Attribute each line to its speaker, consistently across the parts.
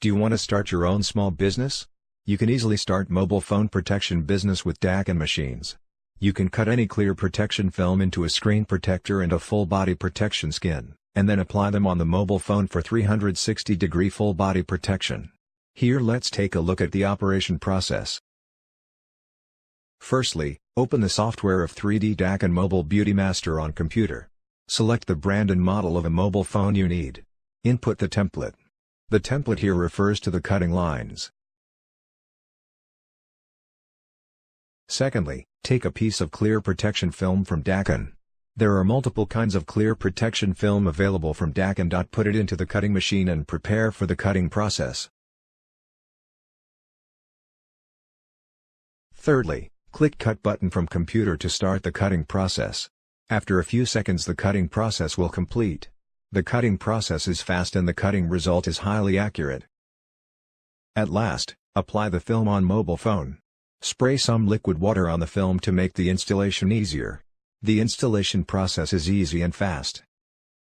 Speaker 1: Do you want to start your own small business? You can easily start mobile phone protection business with Daqin machines. You can cut any clear protection film into a screen protector and a full body protection skin, and then apply them on the mobile phone for 360-degree full body protection. Here let's take a look at the operation process. Firstly, open the software of 3D Daqin Mobile Beauty Master on computer. Select the brand and model of a mobile phone you need. Input the template. The template here refers to the cutting lines. Secondly, take a piece of clear protection film from Daqin. There are multiple kinds of clear protection film available from Daqin. Put it into the cutting machine and prepare for the cutting process. Thirdly, click Cut button from computer to start the cutting process. After a few seconds the cutting process will complete. The cutting process is fast and the cutting result is highly accurate. At last, apply the film on mobile phone. Spray some liquid water on the film to make the installation easier. The installation process is easy and fast.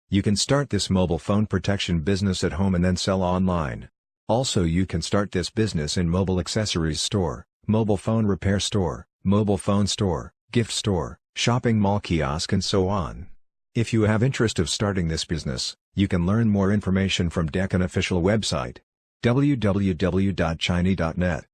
Speaker 1: You can start this mobile phone protection business at home and then sell online. Also you can start this business in mobile accessories store, mobile phone repair store, mobile phone store, gift store, shopping mall kiosk and so on. If you have interest of starting this business, you can learn more information from Daqin official website, www.chiny.net.